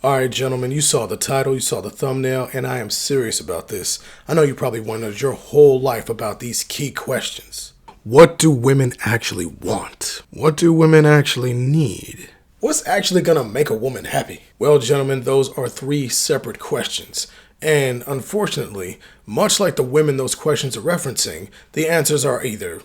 Alright, gentlemen, you saw the title, you saw the thumbnail, and I am serious about this. I know you probably wondered your whole life about these key questions. What do women actually want? What do women actually need? What's actually gonna make a woman happy? Well, gentlemen, those are three separate questions. And unfortunately, much like the women those questions are referencing, the answers are either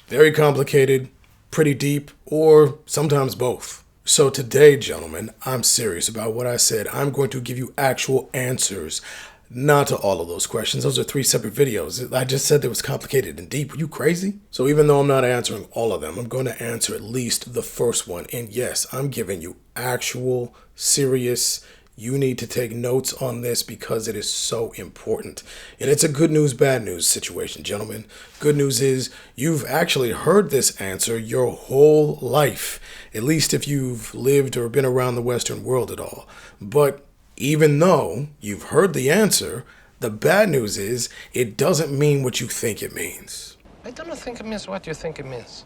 very complicated, pretty deep, or sometimes both. So today, gentlemen, I'm serious about what I said. I'm going to give you actual answers, not to all of those questions. Those are three separate videos. I just said it was complicated and deep. Are you crazy? So even though I'm not answering all of them, I'm going to answer at least the first one. And yes, I'm giving you actual, serious. You need to take notes on this because it is so important. And it's a good news, bad news situation, gentlemen. Good news is you've actually heard this answer your whole life, at least if you've lived or been around the Western world at all. But even though you've heard the answer, the bad news is it doesn't mean what you think it means. I don't think it means what you think it means.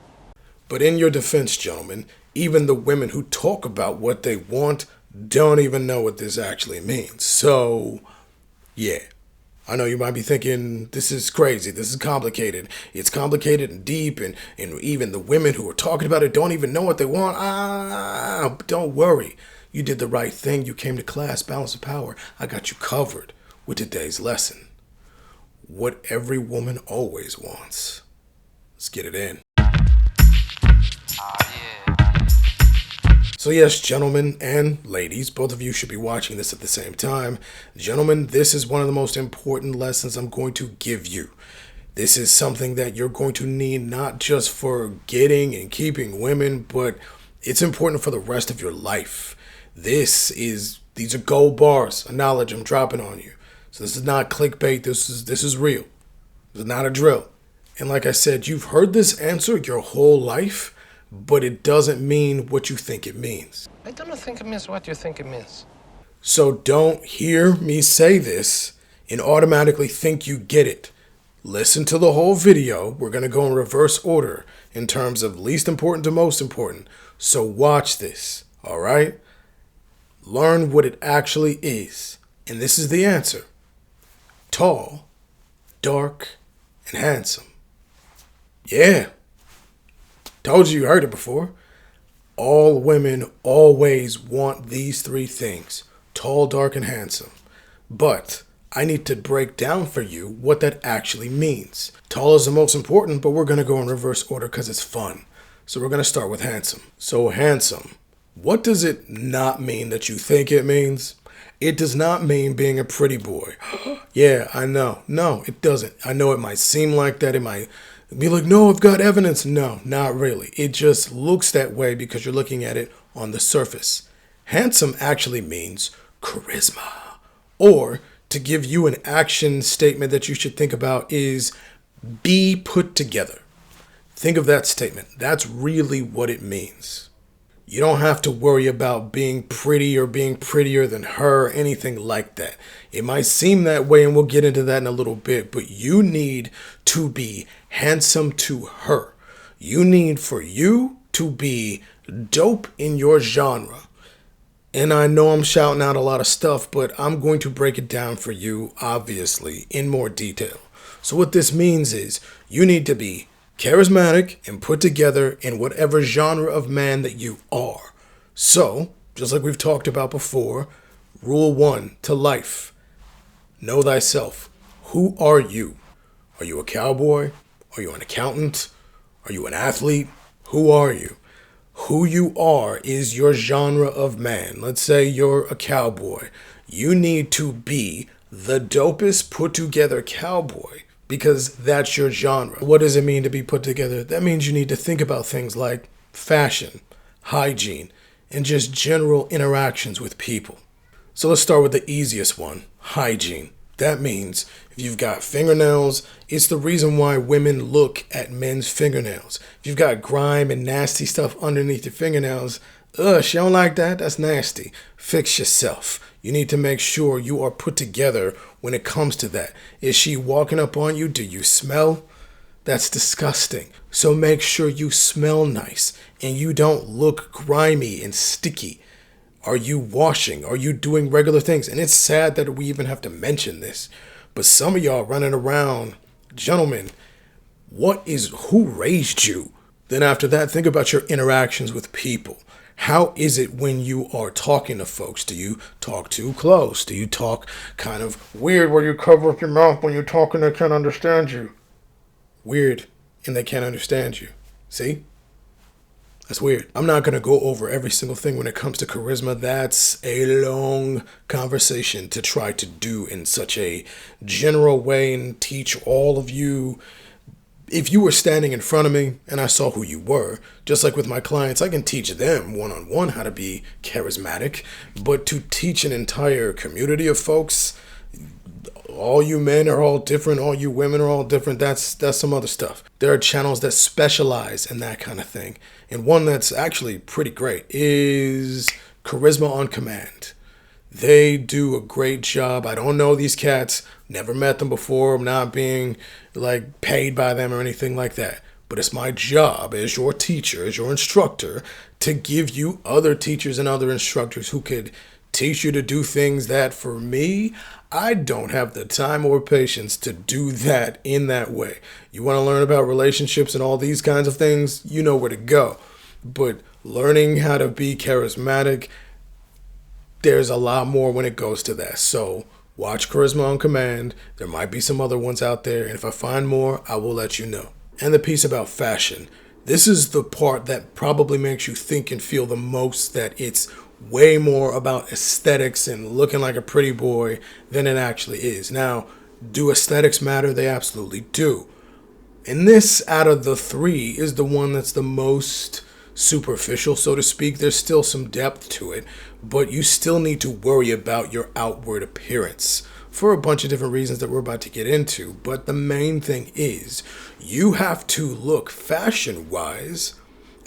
But in your defense, gentlemen, even the women who talk about what they want don't even know what this actually means. So, yeah. I know you might be thinking, this is crazy, this is complicated. It's complicated and deep, and even the women who are talking about it don't even know what they want. Don't worry. You did the right thing. You came to class, Balance of Power. I got you covered with today's lesson. What every woman always wants. Let's get it in. So yes, gentlemen and ladies, both of you should be watching this at the same time. Gentlemen, this is one of the most important lessons I'm going to give you. This is something that you're going to need not just for getting and keeping women, but it's important for the rest of your life. These are gold bars of knowledge I'm dropping on you. So this is not clickbait. This is real. This is not a drill. And like I said, you've heard this answer your whole life, but it doesn't mean what you think it means. I don't think it means what you think it means. So don't hear me say this and automatically think you get it. Listen to the whole video. We're going to go in reverse order in terms of least important to most important. So watch this, all right? Learn what it actually is. And this is the answer. Tall, dark, and handsome. Yeah. Told you heard it before. All women always want these three things. Tall, dark, and handsome. But I need to break down for you what that actually means. Tall is the most important, but we're going to go in reverse order because it's fun. So we're going to start with handsome. So handsome. What does it not mean that you think it means? It does not mean being a pretty boy. Yeah, I know. No, it doesn't. I know it might seem like that. It might be like, no, I've got evidence. No, not really. It just looks that way because you're looking at it on the surface. Handsome actually means charisma. Or to give you an action statement that you should think about is be put together. Think of that statement. That's really what it means. You don't have to worry about being pretty or being prettier than her or anything like that. It might seem that way, and we'll get into that in a little bit, but you need to be handsome to her. You need for you to be dope in your genre. And I know I'm shouting out a lot of stuff, but I'm going to break it down for you, obviously, in more detail. So what this means is you need to be charismatic and put together in whatever genre of man that you are. So, just like we've talked about before, rule 1 to life. Know thyself. Who are you? Are you a cowboy? Are you an accountant? Are you an athlete? Who are you? Who you are is your genre of man. Let's say you're a cowboy. You need to be the dopest put together cowboy, because that's your genre. What does it mean to be put together? That means you need to think about things like fashion, hygiene, and just general interactions with people. So let's start with the easiest one, hygiene. That means if you've got fingernails, it's the reason why women look at men's fingernails. If you've got grime and nasty stuff underneath your fingernails, she don't like that. That's nasty. Fix yourself. You need to make sure you are put together when it comes to that. Is she walking up on you? Do you smell? That's disgusting. So make sure you smell nice and you don't look grimy and sticky. Are you washing? Are you doing regular things? And it's sad that we even have to mention this, but some of y'all running around, gentlemen, who raised you? Then after that, think about your interactions with people. How is it when you are talking to folks? Do you talk too close? Do you talk kind of weird where you cover up your mouth when you're talking, they can't understand you? Weird, and they can't understand you. See? That's weird. I'm not going to go over every single thing when it comes to charisma. That's a long conversation to try to do in such a general way and teach all of you. If you were standing in front of me and I saw who you were, just like with my clients, I can teach them one-on-one how to be charismatic. But to teach an entire community of folks, all you men are all different, all you women are all different, that's some other stuff. There are channels that specialize in that kind of thing. And one that's actually pretty great is Charisma on Command. They do a great job. I don't know these cats, never met them before. I'm not being like paid by them or anything like that. But it's my job as your teacher, as your instructor, to give you other teachers and other instructors who could teach you to do things that, for me, I don't have the time or patience to do that in that way. You want to learn about relationships and all these kinds of things, you know where to go. But learning how to be charismatic, there's a lot more when it goes to that. So watch Charisma on Command. There might be some other ones out there, and if I find more, I will let you know. And the piece about fashion. This is the part that probably makes you think and feel the most that it's way more about aesthetics and looking like a pretty boy than it actually is. Now, do aesthetics matter? They absolutely do. And this, out of the three, is the one that's the most superficial, so to speak. There's still some depth to it, but you still need to worry about your outward appearance for a bunch of different reasons that we're about to get into. But the main thing is you have to look fashion-wise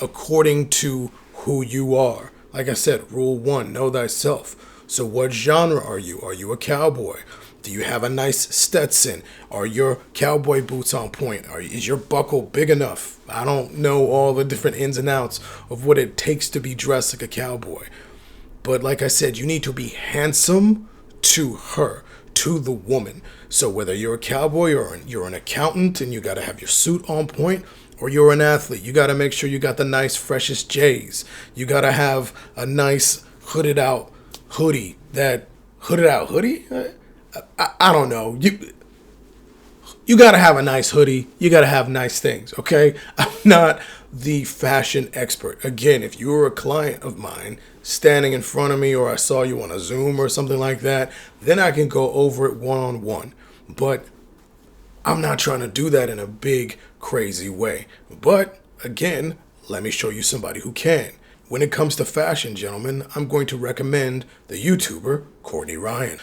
according to who you are. Like I said, rule 1, know thyself. So what genre are you? Are you a cowboy? Do you have a nice Stetson? Are your cowboy boots on point? Is your buckle big enough? I don't know all the different ins and outs of what it takes to be dressed like a cowboy. But like I said, you need to be handsome to her, to the woman. So whether you're a cowboy or you're an accountant and you got to have your suit on point, or you're an athlete, you got to make sure you got the nice, freshest J's. You got to have a nice hooded out hoodie. I don't know. You got to have a nice hoodie. You got to have nice things, okay? I'm not the fashion expert. Again, if you were a client of mine standing in front of me, or I saw you on a Zoom or something like that, then I can go over it one-on-one. But I'm not trying to do that in a big, crazy way. But again, let me show you somebody who can. When it comes to fashion, gentlemen, I'm going to recommend the YouTuber Courtney Ryan.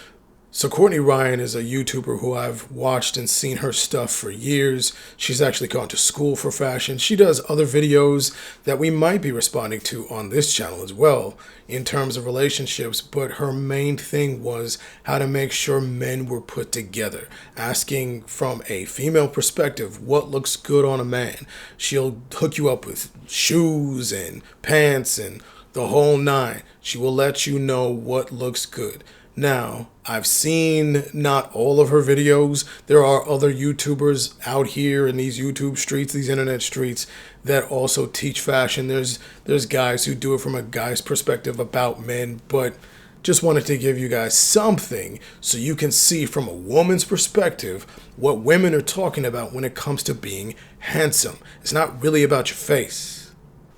So Courtney Ryan is a YouTuber who I've watched and seen her stuff for years. She's actually gone to school for fashion. She does other videos that we might be responding to on this channel as well in terms of relationships, but her main thing was how to make sure men were put together, asking from a female perspective what looks good on a man. She'll hook you up with shoes and pants and the whole nine. She will let you know what looks good. Now, I've seen not all of her videos. There are other YouTubers out here in these YouTube streets, these internet streets, that also teach fashion. There's guys who do it from a guy's perspective about men, but just wanted to give you guys something so you can see from a woman's perspective what women are talking about when it comes to being handsome. It's not really about your face.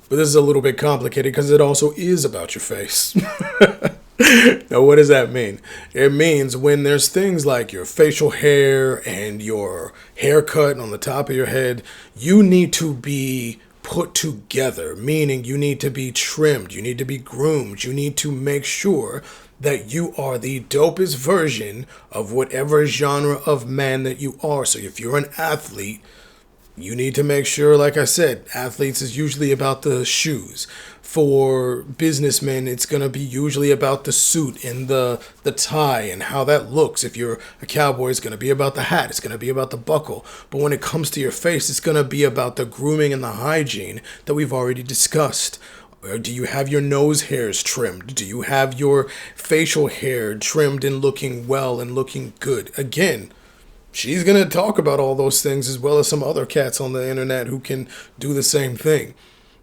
But this is a little bit complicated because it also is about your face. Now, what does that mean? It means when there's things like your facial hair and your haircut on the top of your head, you need to be put together, meaning you need to be trimmed, you need to be groomed, you need to make sure that you are the dopest version of whatever genre of man that you are. So if you're an athlete, you need to make sure, like I said, athletes is usually about the shoes. For businessmen, it's going to be usually about the suit and the tie and how that looks. If you're a cowboy, it's going to be about the hat. It's going to be about the buckle. But when it comes to your face, it's going to be about the grooming and the hygiene that we've already discussed. Or do you have your nose hairs trimmed? Do you have your facial hair trimmed and looking well and looking good? Again, she's going to talk about all those things as well as some other cats on the internet who can do the same thing.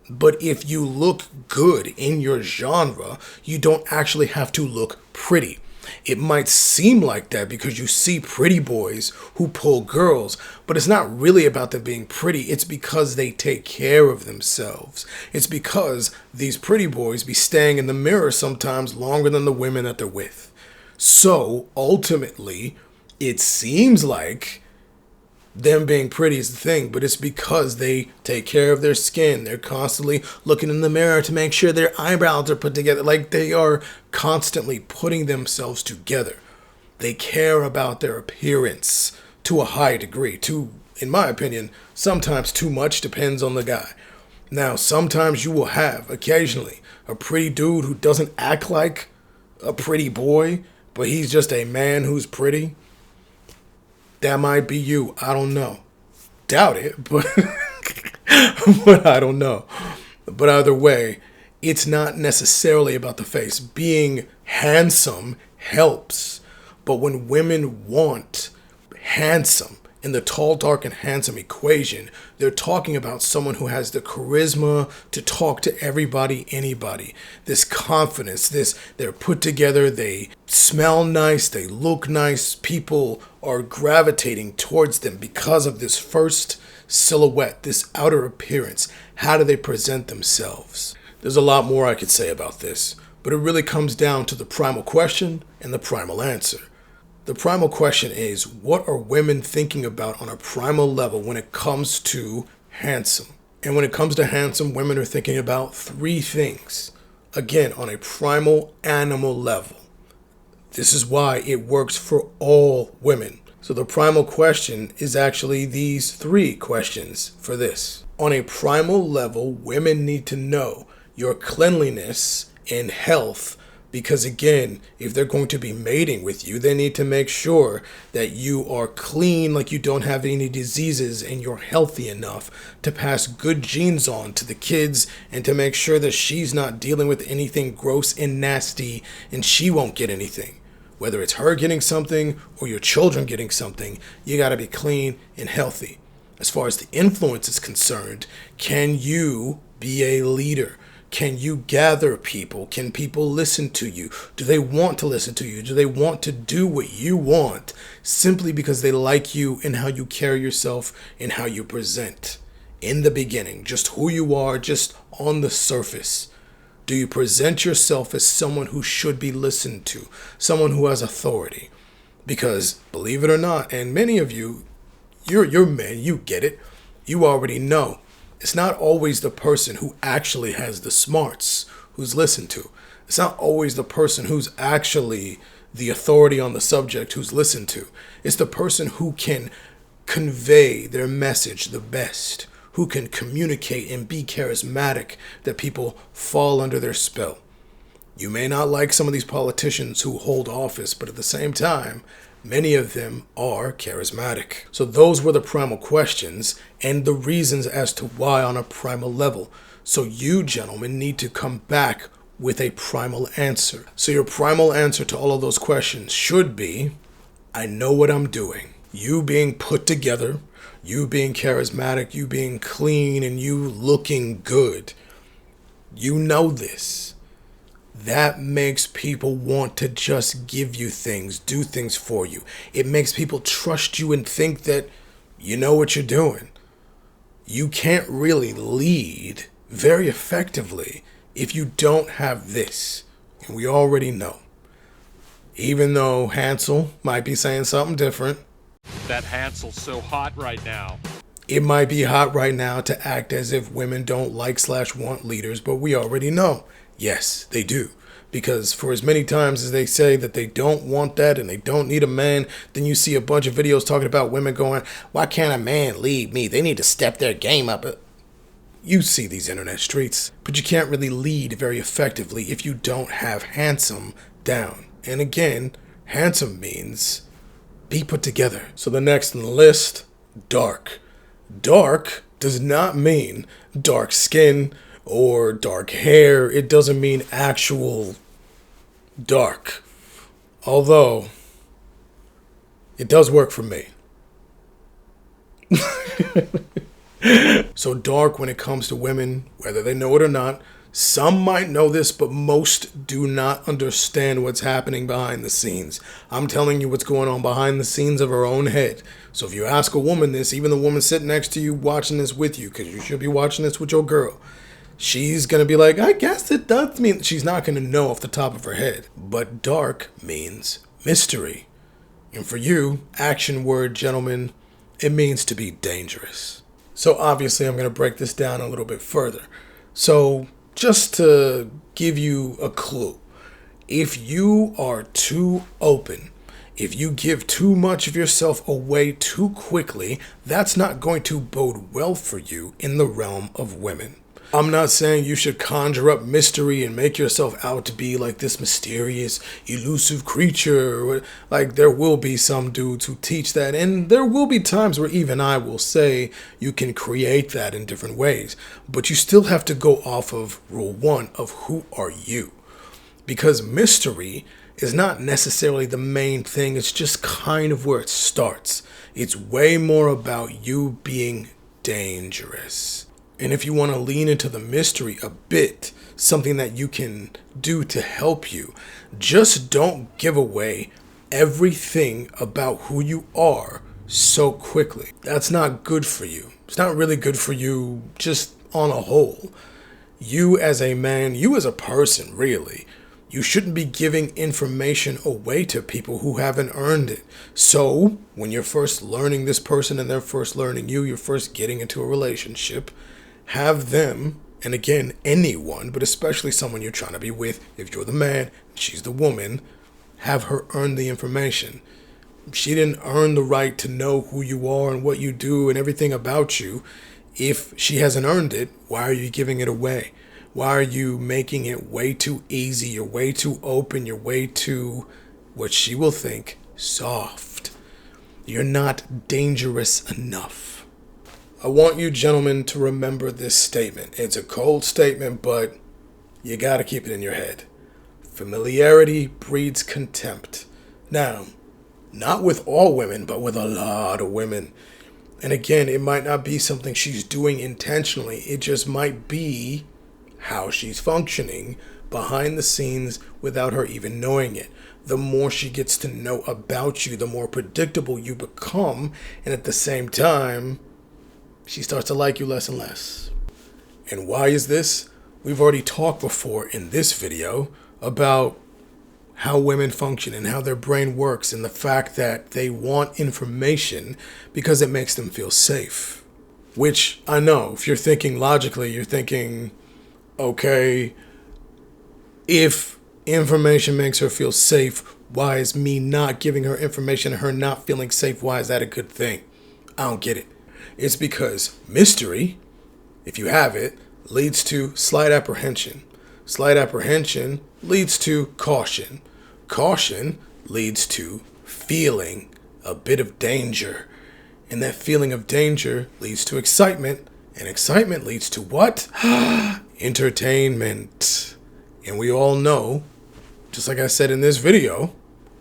But if you look good in your genre, you don't actually have to look pretty. It might seem like that because you see pretty boys who pull girls, but it's not really about them being pretty. It's because they take care of themselves. It's because these pretty boys be staying in the mirror sometimes longer than the women that they're with. So ultimately, it seems like them being pretty is the thing, but it's because they take care of their skin. They're constantly looking in the mirror to make sure their eyebrows are put together. Like, they are constantly putting themselves together. They care about their appearance to a high degree. In my opinion, sometimes too much, depends on the guy. Now, sometimes you will have, occasionally, a pretty dude who doesn't act like a pretty boy, but he's just a man who's pretty. That might be you. I don't know. Doubt it, but but I don't know. But either way, it's not necessarily about the face. Being handsome helps. But when women want handsome in the tall, dark, and handsome equation, they're talking about someone who has the charisma to talk to everybody, anybody. This confidence, they're put together, they smell nice, they look nice. People are gravitating towards them because of this first silhouette, this outer appearance. How do they present themselves? There's a lot more I could say about this, but it really comes down to the primal question and the primal answer. The primal question is, what are women thinking about on a primal level when it comes to handsome? And when it comes to handsome, women are thinking about three things. Again, on a primal animal level. This is why it works for all women. So the primal question is actually these three questions for this. On a primal level, women need to know your cleanliness and health. Because again, if they're going to be mating with you, they need to make sure that you are clean, like you don't have any diseases, and you're healthy enough to pass good genes on to the kids and to make sure that she's not dealing with anything gross and nasty and she won't get anything. Whether it's her getting something or your children getting something, you got to be clean and healthy. As far as the influence is concerned, can you be a leader? Can you gather people? Can people listen to you? Do they want to listen to you? Do they want to do what you want simply because they like you and how you carry yourself and how you present? In the beginning, just who you are, just on the surface. Do you present yourself as someone who should be listened to? Someone who has authority? Because, believe it or not, and many of you, you're men, you get it. You already know. It's not always the person who actually has the smarts who's listened to. It's not always the person who's actually the authority on the subject who's listened to. It's the person who can convey their message the best, who can communicate and be charismatic, that people fall under their spell. You may not like some of these politicians who hold office, but at the same time, many of them are charismatic. So those were the primal questions and the reasons as to why on a primal level. So you, gentlemen, need to come back with a primal answer. So your primal answer to all of those questions should be, I know what I'm doing. You being put together, you being charismatic, you being clean, and you looking good. You know this. That makes people want to just give you things, do things for you. It makes people trust you and think that you know what you're doing. You can't really lead very effectively if you don't have this. And we already know. Even though Hansel might be saying something different. That Hansel's so hot right now. It might be hot right now to act as if women don't like/want leaders, but we already know. Yes, they do. Because for as many times as they say that they don't want that and they don't need a man, then you see a bunch of videos talking about women going, why can't a man lead me? They need to step their game up. You see these internet streets, but you can't really lead very effectively if you don't have handsome down. And again, handsome means be put together. So the next on the list, dark. Dark does not mean dark skin or dark hair. It doesn't mean actual dark. Although, it does work for me. So dark when it comes to women, whether they know it or not. Some might know this, but most do not understand what's happening behind the scenes. I'm telling you what's going on behind the scenes of her own head. So if you ask a woman this, even the woman sitting next to you watching this with you, because you should be watching this with your girl, she's going to be like, I guess it does mean. She's not going to know off the top of her head. But dark means mystery. And for you, action word, gentlemen, it means to be dangerous. So obviously I'm going to break this down a little bit further. So just to give you a clue, if you are too open, if you give too much of yourself away too quickly, that's not going to bode well for you in the realm of women. I'm not saying you should conjure up mystery and make yourself out to be like this mysterious, elusive creature. Like, there will be some dudes who teach that, and there will be times where even I will say you can create that in different ways. But you still have to go off of rule one of who are you. Because mystery is not necessarily the main thing, it's just kind of where it starts. It's way more about you being dangerous. And if you want to lean into the mystery a bit, something that you can do to help you, just don't give away everything about who you are so quickly. That's not good for you. It's not really good for you just on a whole. You as a man, you as a person, really, you shouldn't be giving information away to people who haven't earned it. So when you're first learning this person and they're first learning you, you're first getting into a relationship, have them, and again, anyone, but especially someone you're trying to be with, if you're the man, she's the woman, have her earn the information. She didn't earn the right to know who you are and what you do and everything about you. If she hasn't earned it, why are you giving it away? Why are you making it way too easy? You're way too open. You're way too, what she will think, soft. You're not dangerous enough. I want you gentlemen to remember this statement. It's a cold statement, but you gotta keep it in your head. Familiarity breeds contempt. Now, not with all women, but with a lot of women. And again, it might not be something she's doing intentionally. It just might be how she's functioning behind the scenes without her even knowing it. The more she gets to know about you, the more predictable you become. And at the same time, she starts to like you less and less. And why is this? We've already talked before in this video about how women function and how their brain works and the fact that they want information because it makes them feel safe. Which, I know, if you're thinking logically, you're thinking, okay, if information makes her feel safe, why is me not giving her information and her not feeling safe, why is that a good thing? I don't get it. It's because mystery, if you have it, leads to slight apprehension. Slight apprehension leads to caution. Caution leads to feeling a bit of danger. And that feeling of danger leads to excitement. And excitement leads to what? Entertainment. And we all know, just like I said in this video,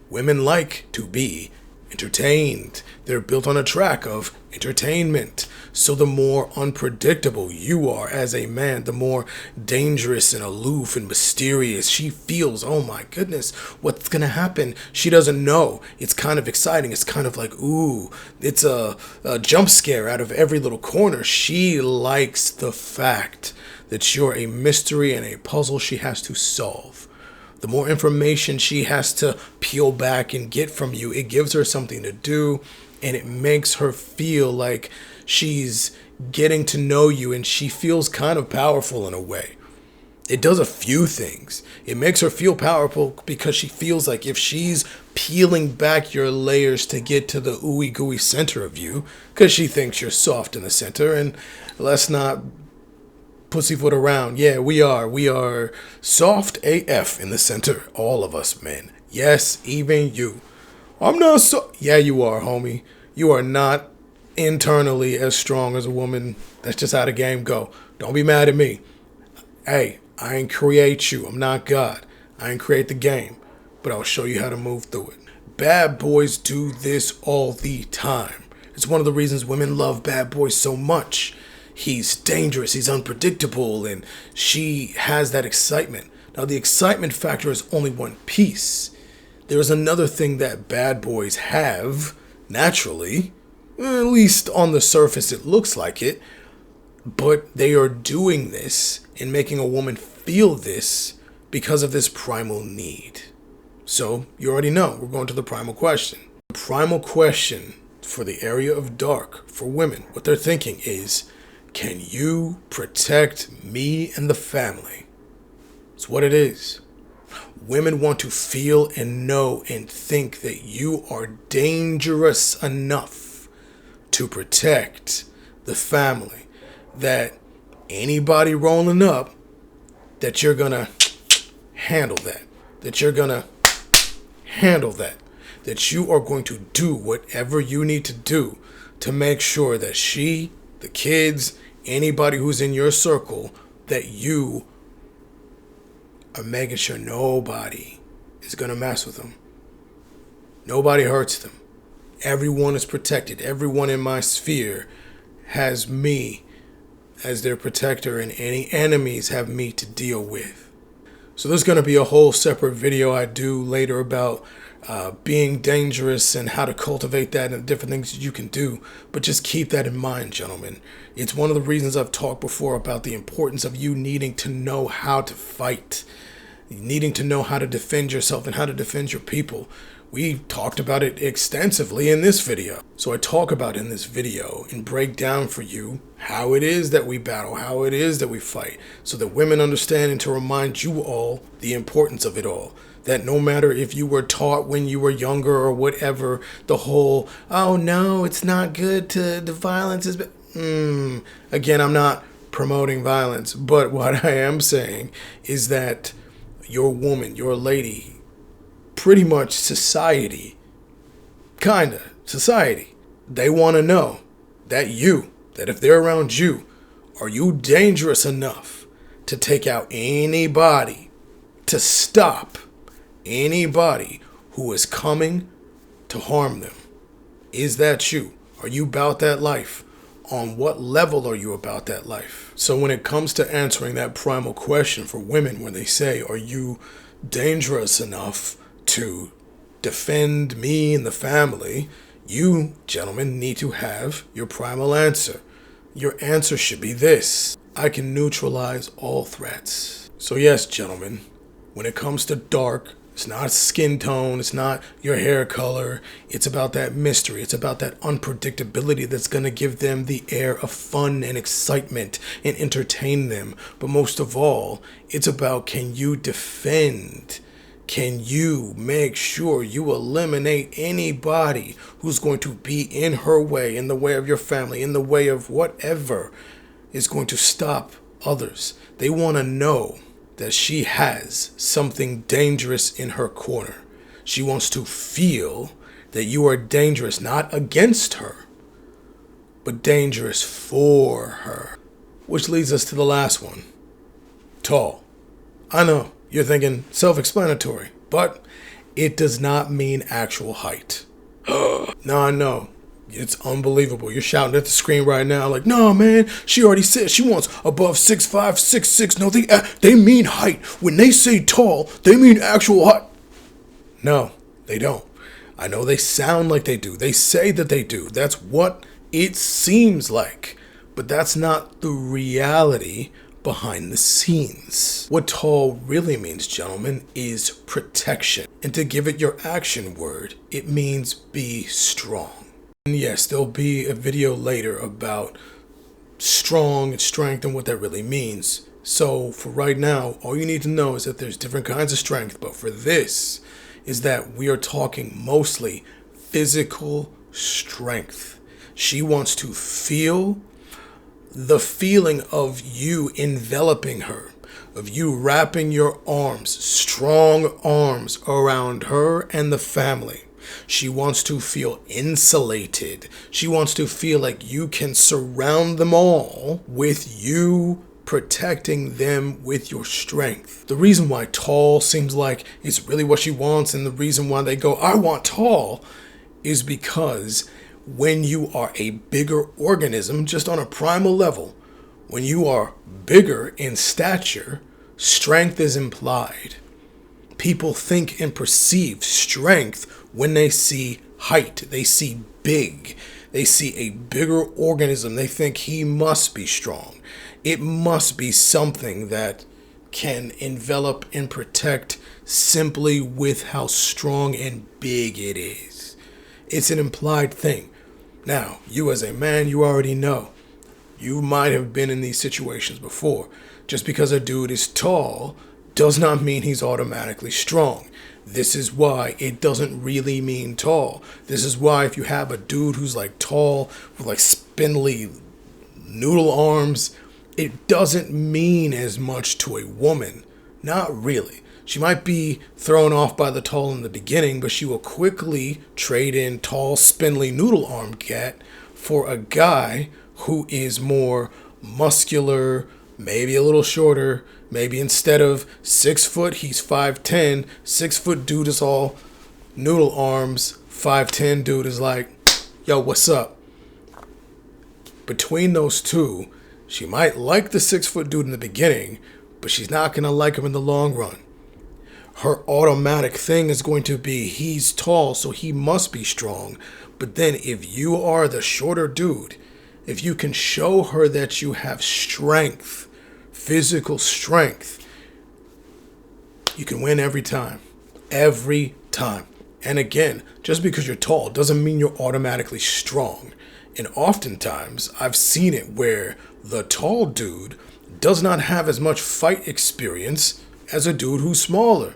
women like to be entertained. They're built on a track of entertainment. So the more unpredictable you are as a man, the more dangerous and aloof and mysterious she feels. Oh my goodness, what's gonna happen? She doesn't know. It's kind of exciting. It's kind of like, ooh, it's a jump scare out of every little corner. She likes the fact that you're a mystery and a puzzle she has to solve. The more information she has to peel back and get from you, it gives her something to do, and it makes her feel like she's getting to know you, and she feels kind of powerful in a way. It does a few things. It makes her feel powerful because she feels like if she's peeling back your layers to get to the ooey gooey center of you, because she thinks you're soft in the center, and let's not pussyfoot around. Yeah, we are soft AF in the center. All of us men. Yes, even you. I'm not so. Yeah, you are, homie. You are not internally as strong as a woman. That's just how the game go. Don't be mad at me. Hey, I ain't create you. I'm not God. I ain't create the game. But I'll show you how to move through it. Bad boys do this all the time. It's one of the reasons women love bad boys so much. He's dangerous, he's unpredictable, and she has that excitement. Now, the excitement factor is only one piece. There's another thing that bad boys have, naturally, at least on the surface it looks like it, but they are doing this and making a woman feel this because of this primal need. So, you already know, we're going to the primal question. The primal question for the area of dark for women, what they're thinking is, can you protect me and the family? It's what it is. Women want to feel and know and think that you are dangerous enough to protect the family. That anybody rolling up, that you're gonna handle that. That you're gonna handle that. That you are going to do whatever you need to do to make sure that she, the kids, anybody who's in your circle, that you are making sure nobody is going to mess with them. Nobody hurts them. Everyone is protected. Everyone in my sphere has me as their protector, and any enemies have me to deal with. So there's going to be a whole separate video I do later about being dangerous and how to cultivate that and different things that you can do. But just keep that in mind, gentlemen. It's one of the reasons I've talked before about the importance of you needing to know how to fight, needing to know how to defend yourself and how to defend your people. We talked about it extensively in this video. So I talk about in this video and break down for you how it is that we battle, how it is that we fight, so that women understand, and to remind you all the importance of it all. That no matter if you were taught when you were younger or whatever, the whole, oh no, it's not good to, the violence is, again, I'm not promoting violence, but what I am saying is that your woman, your lady, pretty much society, they want to know that if they're around you, are you dangerous enough to take out anybody, to stop anybody who is coming to harm them? Is that you? Are you about that life? On what level are you about that life? So when it comes to answering that primal question for women, when they say, are you dangerous enough to defend me and the family, you, gentlemen, need to have your primal answer. Your answer should be this: I can neutralize all threats. So yes, gentlemen, when it comes to dark, it's not skin tone, it's not your hair color, it's about that mystery, it's about that unpredictability that's going to give them the air of fun and excitement and entertain them. But most of all, it's about, can you defend? Can you make sure you eliminate anybody who's going to be in her way, in the way of your family, in the way of whatever is going to stop others? They want to know that she has something dangerous in her corner. She wants to feel that you are dangerous, not against her, but dangerous for her. Which leads us to the last one. Tall. I know, you're thinking self-explanatory, but it does not mean actual height. No, I know. It's unbelievable. You're shouting at the screen right now like, no, man, she already said she wants above 6'5", 6'6". No, they mean height. When they say tall, they mean actual height. No, they don't. I know they sound like they do. They say that they do. That's what it seems like. But that's not the reality behind the scenes. What tall really means, gentlemen, is protection. And to give it your action word, it means be strong. And yes, there'll be a video later about strong and strength and what that really means. So for right now, all you need to know is that there's different kinds of strength. But for this, is that we are talking mostly physical strength. She wants to feel the feeling of you enveloping her, of you wrapping your arms, strong arms around her and the family. She wants to feel insulated. She wants to feel like you can surround them all with you protecting them with your strength. The reason why tall seems like it's really what she wants, and the reason why they go, I want tall, is because when you are a bigger organism, just on a primal level, when you are bigger in stature, strength is implied. People think and perceive strength when they see height. They see big. They see a bigger organism. They think he must be strong. It must be something that can envelop and protect simply with how strong and big it is. It's an implied thing. Now, you as a man, you already know. You might have been in these situations before. Just because a dude is tall does not mean he's automatically strong. This is why it doesn't really mean tall. This is why if you have a dude who's like tall with like spindly noodle arms, it doesn't mean as much to a woman. Not really. She might be thrown off by the tall in the beginning, but she will quickly trade in tall, spindly noodle arm cat for a guy who is more muscular, maybe a little shorter. Maybe instead of 6 foot, he's 5'10". 6 foot dude is all noodle arms. 5'10" dude is like, yo, what's up? Between those two, she might like the 6 foot dude in the beginning, but she's not going to like him in the long run. Her automatic thing is going to be, he's tall, so he must be strong. But then if you are the shorter dude, if you can show her that you have strength, physical strength, you can win every time. Every time. And again, just because you're tall doesn't mean you're automatically strong. And oftentimes, I've seen it where the tall dude does not have as much fight experience as a dude who's smaller.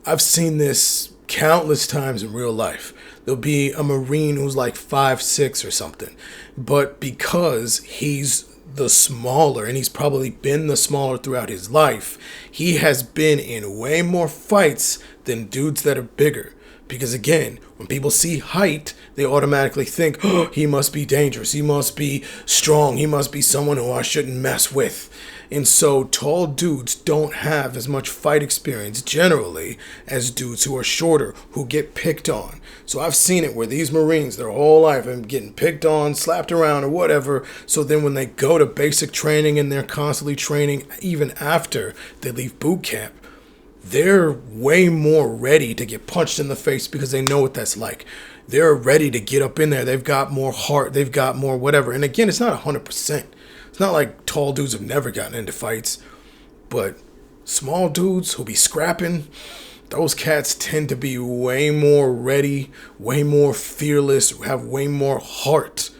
I've seen this countless times in real life. There'll be a Marine who's like 5'6" or something. But because he's the smaller, and he's probably been the smaller throughout his life, he has been in way more fights than dudes that are bigger. Because again, when people see height, they automatically think, oh, he must be dangerous, he must be strong, he must be someone who I shouldn't mess with. And so tall dudes don't have as much fight experience generally as dudes who are shorter, who get picked on. So I've seen it where these Marines, their whole life, are getting picked on, slapped around or whatever. So then when they go to basic training and they're constantly training, even after they leave boot camp, they're way more ready to get punched in the face because they know what that's like. They're ready to get up in there. They've got more heart. They've got more whatever. And again, it's not 100%. It's not like tall dudes have never gotten into fights. But small dudes who be scrapping, those cats tend to be way more ready, way more fearless, have way more heart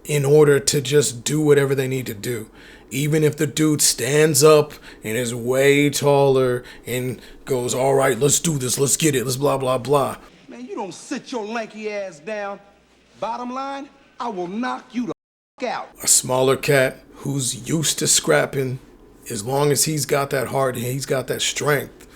in order to just do whatever they need to do. Even if the dude stands up and is way taller and goes, all right, let's do this, let's get it, let's blah, blah, blah. Man, you don't sit your lanky ass down. Bottom line, I will knock you the f*** out. A smaller cat who's used to scrapping, as long as he's got that heart and he's got that strength,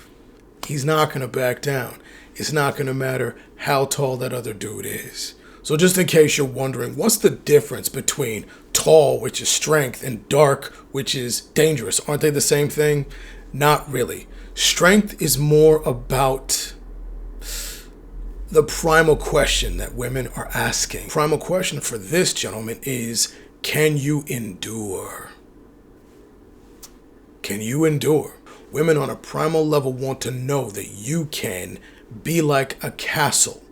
he's not going to back down. It's not going to matter how tall that other dude is. So just in case you're wondering, what's the difference between tall, which is strength, and dark, which is dangerous? Aren't they the same thing? Not really. Strength is more about the primal question that women are asking. Primal question for this gentleman is, can you endure? Can you endure? Women on a primal level want to know that you can be like a castle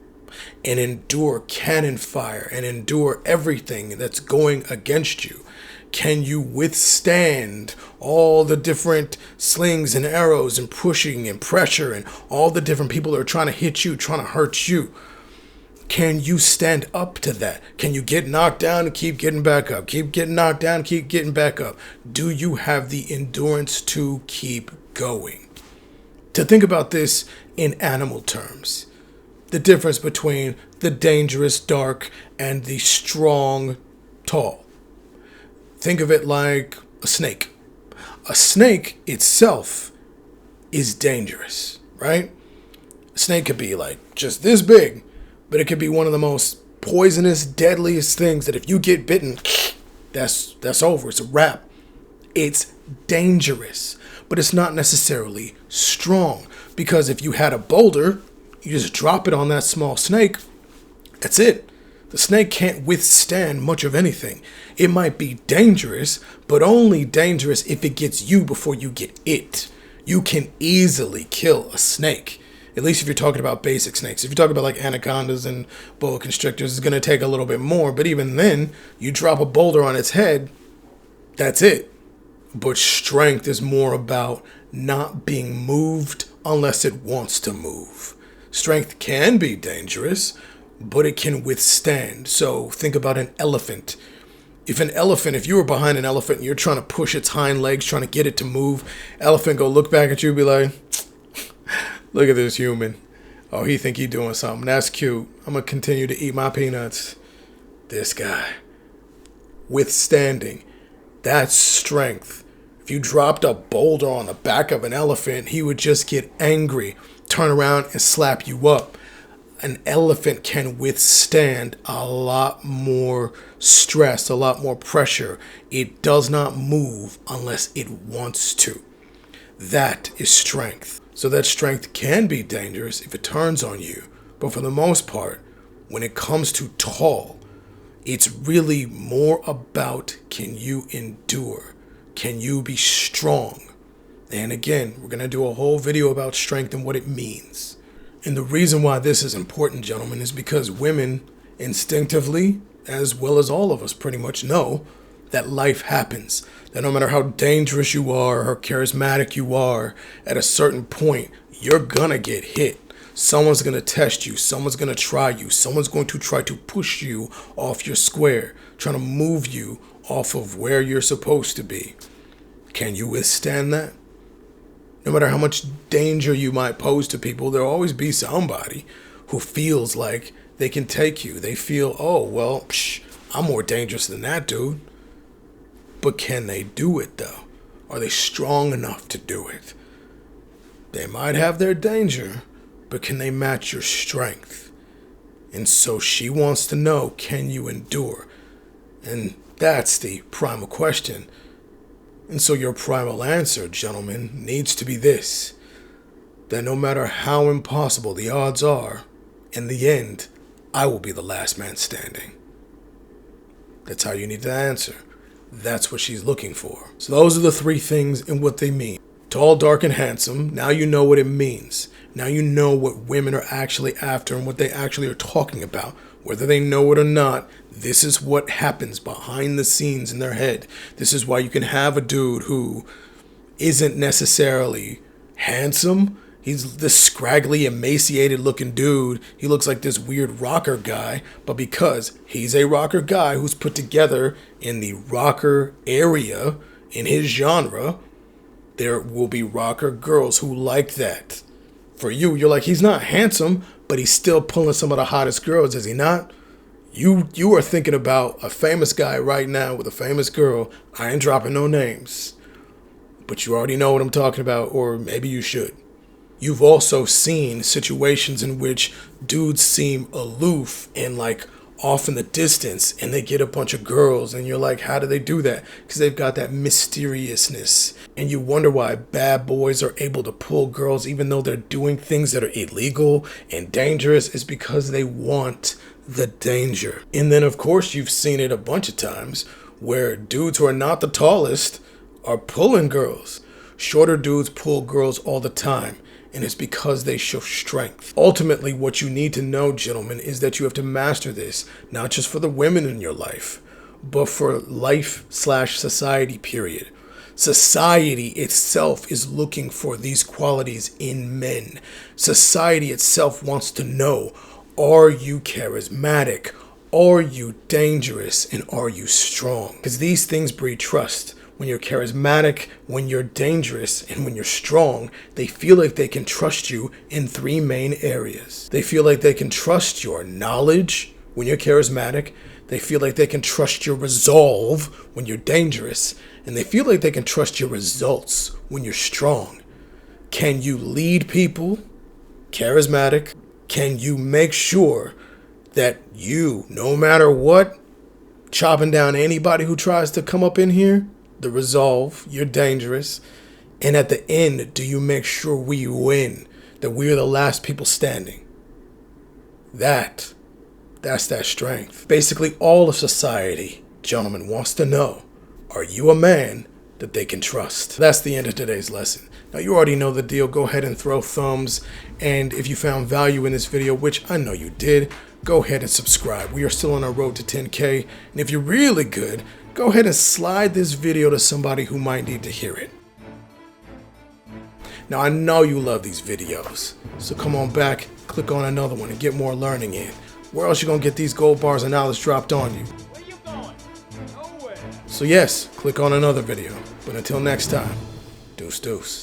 and endure cannon fire and endure everything that's going against you. Can you withstand all the different slings and arrows and pushing and pressure and all the different people that are trying to hit you, trying to hurt you? Can you stand up to that? Can you get knocked down and keep getting back up? Keep getting knocked down, keep getting back up. Do you have the endurance to keep going? To think about this in animal terms, the difference between the dangerous dark and the strong tall. Think of it like a snake. A snake itself is dangerous, right? A snake could be like just this big, but it could be one of the most poisonous, deadliest things that if you get bitten, that's over. It's a wrap. It's dangerous, but it's not necessarily strong. Because if you had a boulder, you just drop it on that small snake, that's it. The snake can't withstand much of anything. It might be dangerous, but only dangerous if it gets you before you get it. You can easily kill a snake. At least if you're talking about basic snakes. If you're talking about like anacondas and boa constrictors, it's going to take a little bit more. But even then, you drop a boulder on its head, that's it. But strength is more about not being moved unless it wants to move. Strength can be dangerous, but it can withstand. So think about an elephant. If you were behind an elephant and you're trying to push its hind legs, trying to get it to move, elephant go look back at you and be like, look at this human. Oh, he think he doing something. That's cute. I'm going to continue to eat my peanuts. This guy. Withstanding. That's strength. If you dropped a boulder on the back of an elephant, he would just get angry, turn around and slap you up. An elephant can withstand a lot more stress, a lot more pressure. It does not move unless it wants to. That is strength. So that strength can be dangerous if it turns on you. But for the most part, when it comes to tall, it's really more about, can you endure? Can you be strong? And again, we're going to do a whole video about strength and what it means. And the reason why this is important, gentlemen, is because women instinctively, as well as all of us pretty much know, that life happens. That no matter how dangerous you are, how charismatic you are, at a certain point, you're gonna get hit. Someone's gonna test you. Someone's gonna try you. Someone's going to try to push you off your square, trying to move you off of where you're supposed to be. Can you withstand that? No matter how much danger you might pose to people, there'll always be somebody who feels like they can take you. They feel, oh, well, I'm more dangerous than that dude. But can they do it, though? Are they strong enough to do it? They might have their danger, but can they match your strength? And so she wants to know, can you endure? And that's the primal question. And so your primal answer, gentlemen, needs to be this: that no matter how impossible the odds are, in the end, I will be the last man standing. That's how you need to answer. That's what she's looking for. So those are the three things and what they mean. Tall, dark, and handsome. Now you know what it means. Now you know what women are actually after and what they actually are talking about. Whether they know it or not, this is what happens behind the scenes in their head. This is why you can have a dude who isn't necessarily handsome. He's this scraggly, emaciated looking dude. He looks like this weird rocker guy. But because he's a rocker guy who's put together in the rocker area, in his genre, there will be rocker girls who like that. For you, you're like, he's not handsome, but he's still pulling some of the hottest girls, is he not? You are thinking about a famous guy right now with a famous girl. I ain't dropping no names. But you already know what I'm talking about, or maybe you should. You've also seen situations in which dudes seem aloof and like off in the distance, and they get a bunch of girls, and you're like, how do they do that? Because they've got that mysteriousness. And you wonder why bad boys are able to pull girls even though they're doing things that are illegal and dangerous, is because they want the danger. And then of course you've seen it a bunch of times where dudes who are not the tallest are pulling girls. Shorter dudes pull girls all the time. And it's because they show strength. Ultimately, what you need to know, gentlemen, is that you have to master this, not just for the women in your life, but for life/society, period. Society itself is looking for these qualities in men. Society itself wants to know, are you charismatic? Are you dangerous? And are you strong? Because these things breed trust. When you're charismatic, when you're dangerous, and when you're strong, they feel like they can trust you in three main areas. They feel like they can trust your knowledge when you're charismatic. They feel like they can trust your resolve when you're dangerous. And they feel like they can trust your results when you're strong. Can you lead people? Charismatic. Can you make sure that you, no matter what, chopping down anybody who tries to come up in here? the resolve, you're dangerous, and at the end, do you make sure we win, that we are the last people standing? That's that strength. Basically, all of society, gentlemen, wants to know, are you a man that they can trust? That's the end of today's lesson. Now, you already know the deal. Go ahead and throw thumbs. And if you found value in this video, which I know you did, go ahead and subscribe. We are still on our road to 10K. And if you're really good, go ahead and slide this video to somebody who might need to hear it. Now, I know you love these videos, so come on back, click on another one and get more learning in. Where else you gonna get these gold bars and knowledge dropped on you? Where you going? Nowhere. So yes, click on another video. But until next time, deuce deuce.